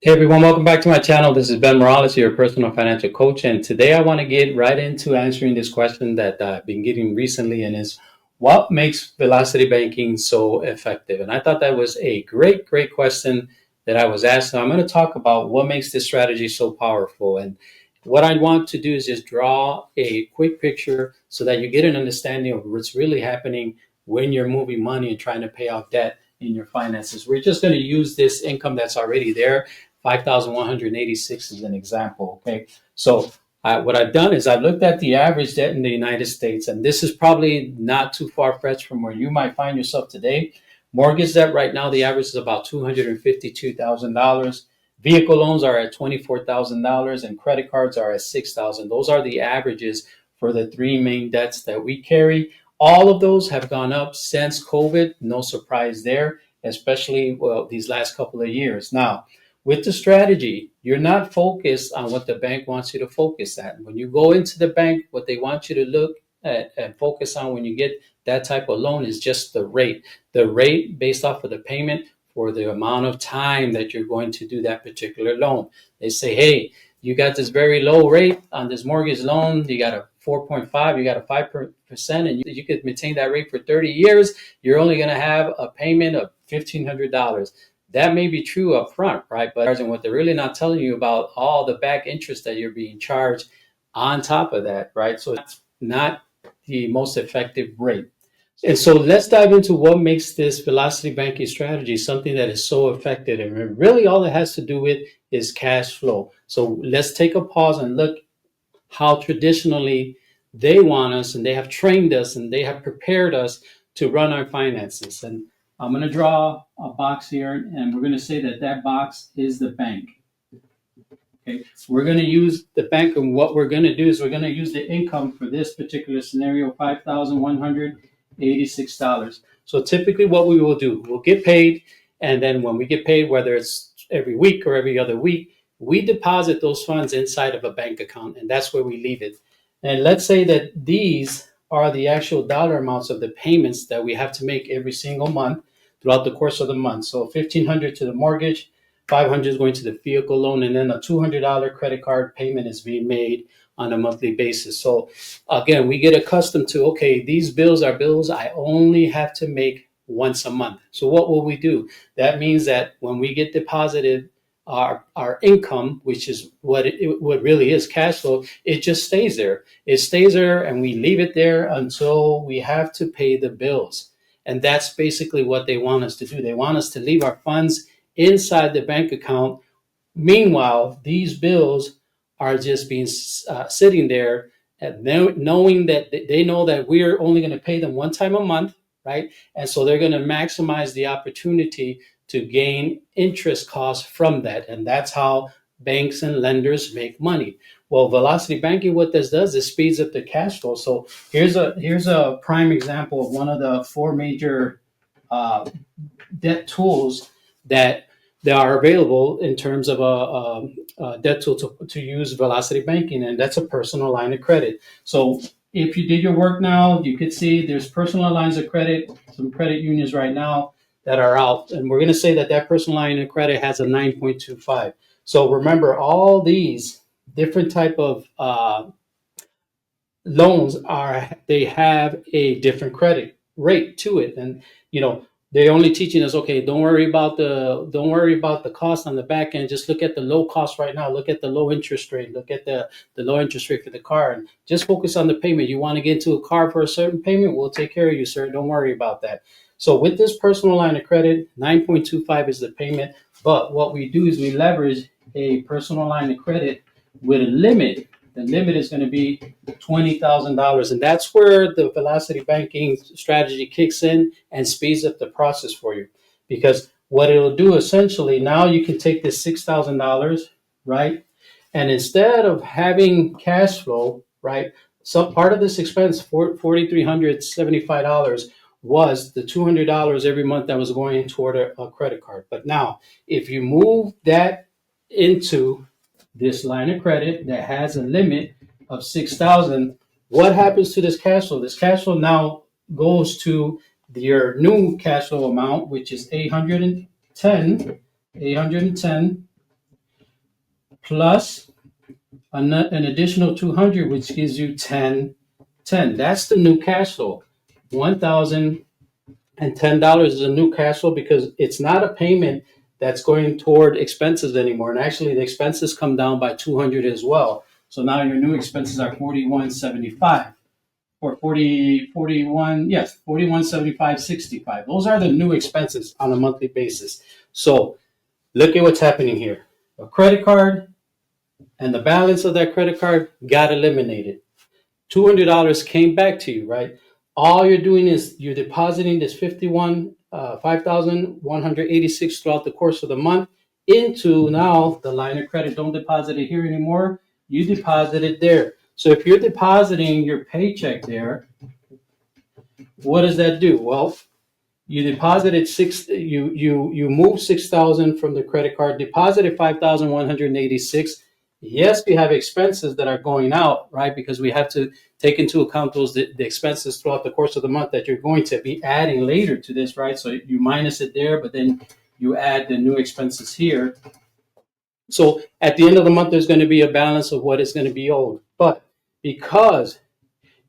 Hey everyone, welcome back to my channel. This is Ben Morales, your personal financial coach, and today I want to get right into answering this question that I've been getting recently, and is what makes velocity banking so effective? And I thought that was a great question that I was asked. So I'm going to talk about what makes this strategy so powerful. And what I want to do is just draw a quick picture so that you get an understanding of what's really happening when you're moving money and trying to pay off debt in your finances. We're just going to use this income that's already there. 5,186 is an example. Okay. So what I've done is I've looked at the average debt in the United States, and this is probably not too far fetched from where you might find yourself today. Mortgage debt right now, the average is about $252,000. Vehicle loans are at $24,000, and credit cards are at $6,000. Those are the averages for the three main debts that we carry. All of those have gone up since COVID. No surprise there, especially these last couple of years. Now, with the strategy, you're not focused on what the bank wants you to focus at. When you go into the bank, what they want you to look at and focus on when you get that type of loan is just the rate based off of the payment for the amount of time that you're going to do that particular loan. They say, hey, you got this very low rate on this mortgage loan. You got a 4.5, you got a 5%, and you could maintain that rate for 30 years. You're only going to have a payment of $1,500. That may be true up front, right? But what they're really not telling you about all the back interest that you're being charged on top of that, right? So it's not the most effective rate. And so let's dive into what makes this velocity banking strategy something that is so effective. And really all it has to do with is cash flow. So let's take a pause and look how traditionally they want us, and they have trained us, and they have prepared us to run our finances. And I'm going to draw a box here, and we're going to say that that box is the bank. Okay, so we're going to use the bank, and what we're going to do is we're going to use the income for this particular scenario, $5,186. So typically what we will do, we'll get paid, and then when we get paid, whether it's every week or every other week, we deposit those funds inside of a bank account, and that's where we leave it. And let's say that these are the actual dollar amounts of the payments that we have to make every single month throughout the course of the month. So $1,500 to the mortgage, $500 is going to the vehicle loan, and then a $200 credit card payment is being made on a monthly basis. So again, we get accustomed to, okay, these bills are bills I only have to make once a month. So what will we do? That means that when we get deposited our income, which is what really is cash flow, it just stays there. It stays there, and we leave it there until we have to pay the bills. And that's basically what they want us to do. They want us to leave our funds inside the bank account. Meanwhile, these bills are just being sitting there, and knowing that they know that we're only going to pay them one time a month, right? And so they're going to maximize the opportunity to gain interest costs from that. And that's how banks and lenders make money. Well, velocity banking, what this does is speeds up the cash flow. So here's a prime example of one of the four major debt tools that are available in terms of a debt tool to use velocity banking, and that's a personal line of credit. So if you did your work now, you could see there's personal lines of credit, some credit unions right now that are out, and we're going to say that that personal line of credit has a 9.25. So remember, all these different type of loans they have a different credit rate to it. And they're only teaching us, okay, don't worry about the cost on the back end. Just look at the low cost right now. Look at the low interest rate. Look at the low interest rate for the car, and just focus on the payment. You want to get into a car for a certain payment, we'll take care of you, sir. Don't worry about that. So with this personal line of credit, 9.25 is the payment. But what we do is we leverage a personal line of credit with a limit. The limit is going to be $20,000. And that's where the velocity banking strategy kicks in and speeds up the process for you. Because what it'll do essentially, now you can take this $6,000, right? And instead of having cash flow, right, some part of this expense, $4,375, was the $200 every month that was going toward a credit card. But now, if you move that into this line of credit that has a limit of 6,000, what happens to this cash flow? This cash flow now goes to your new cash flow amount, which is 810, plus an additional 200, which gives you 10. That's the new cash flow. $1,010 is a new cash flow because it's not a payment that's going toward expenses anymore. And actually, the expenses come down by 200 as well. So now your new expenses are 4175 or 41, yes, 4175.65. Those are the new expenses on a monthly basis. So look at what's happening here. A credit card and the balance of that credit card got eliminated. $200 came back to you, right? All you're doing is you're depositing this 5,186 throughout the course of the month into now the line of credit. Don't deposit it here anymore. You deposit it there. So if you're depositing your paycheck there, what does that do? Well, you deposited you moved 6,000 from the credit card, deposited 5,186. Yes, we have expenses that are going out, right? Because we have to take into account the expenses throughout the course of the month that you're going to be adding later to this, right? So you minus it there, but then you add the new expenses here. So at the end of the month, there's going to be a balance of what is going to be owed. But because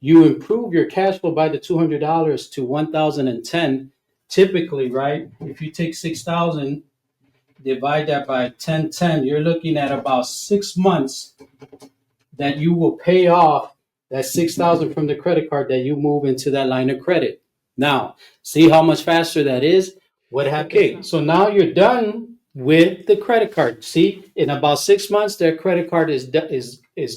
you improve your cash flow by the $200 to 1,010, typically, right? If you take 6,000, divide that by 1010, you're looking at about 6 months that you will pay off that 6,000 from the credit card that you move into that line of credit. Now, see how much faster that is? What happened? Okay, so now you're done with the credit card. See, in about 6 months, their credit card is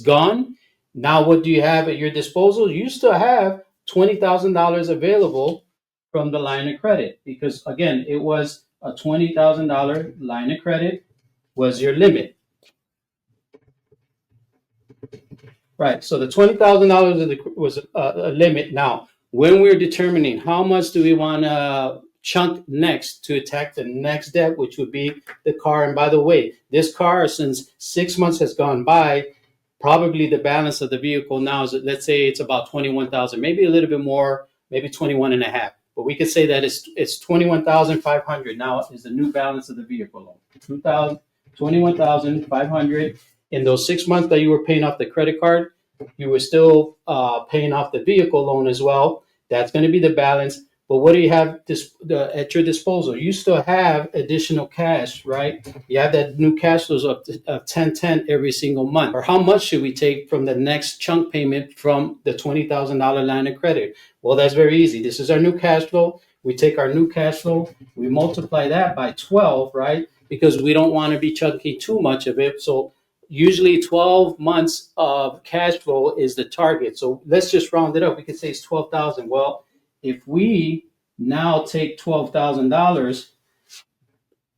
gone. Now, what do you have at your disposal? You still have $20,000 available from the line of credit because, again, it was a $20,000 line of credit was your limit. Right. So the $20,000 was a limit. Now, when we're determining how much do we want to chunk next to attack the next debt, which would be the car. And by the way, this car, since 6 months has gone by, probably the balance of the vehicle now is, let's say it's about 21,000, maybe a little bit more, maybe 21 and a half. But we could say that it's 21,500 now is the new balance of the vehicle loan. 21,500. In those 6 months that you were paying off the credit card, you were still paying off the vehicle loan as well. That's going to be the balance. But what do you have at your disposal? You still have additional cash, right? You have that new cash flows of 1010 every single month. Or how much should we take from the next chunk payment from the $20,000 line of credit? Well, that's very easy. This is our new cash flow. We take our new cash flow, we multiply that by 12, right? Because we don't want to be chunking too much of it. So usually 12 months of cash flow is the target. So let's just round it up. We could say it's 12,000. Well, if we now take $12,000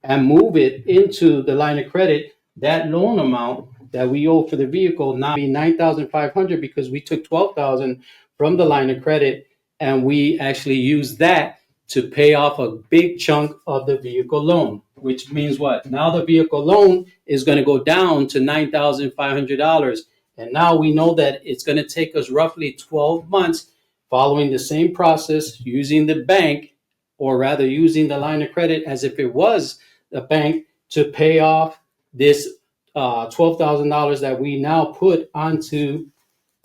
and move it into the line of credit, that loan amount that we owe for the vehicle now be 9,500 because we took 12,000 from the line of credit and we actually used that to pay off a big chunk of the vehicle loan, which means what? Now the vehicle loan is going to go down to $9,500. And now we know that it's going to take us roughly 12 months following the same process, using the bank, or rather using the line of credit as if it was a bank to pay off this $12,000 that we now put onto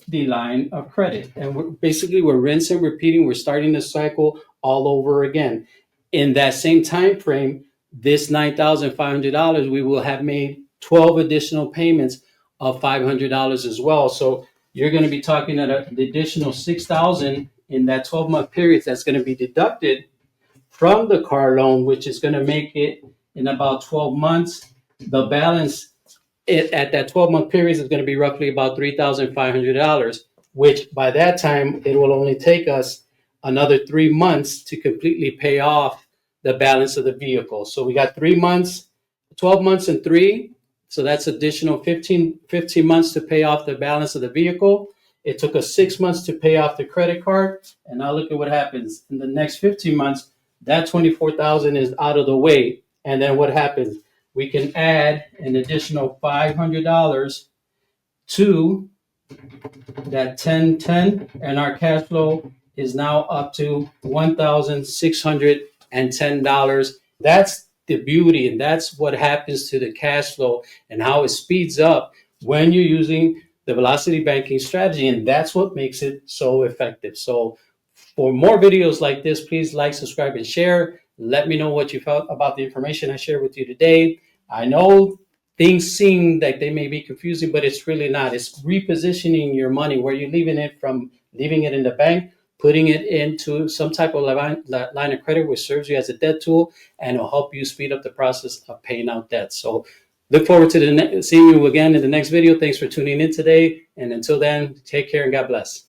the line of credit. And we're rinsing, repeating, we're starting the cycle all over again. In that same time frame, this $9,500, we will have made 12 additional payments of $500 as well. So you're going to be talking at the additional 6,000 in that 12-month period that's going to be deducted from the car loan, which is going to make it in about 12 months. The balance at that 12-month period is going to be roughly about $3,500, which by that time, it will only take us another 3 months to completely pay off the balance of the vehicle. So we got 3 months, 12 months and 3. So that's additional 15 months to pay off the balance of the vehicle. It took us 6 months to pay off the credit card. And now look at what happens. In the next 15 months, that 24,000 is out of the way. And then what happens? We can add an additional $500 to that 1010, and our cash flow is now up to $1,610. That's the beauty, and that's what happens to the cash flow and how it speeds up when you're using the velocity banking strategy, and that's what makes it so effective. So for more videos like this, please like, subscribe, and share. Let me know what you felt about the information I shared with you today. I know things seem like they may be confusing, but it's really not. It's repositioning your money, where you're leaving it from leaving it in the bank, putting it into some type of line of credit, which serves you as a debt tool, and it'll help you speed up the process of paying out debt. So look forward to seeing you again in the next video. Thanks for tuning in today. And until then, take care and God bless.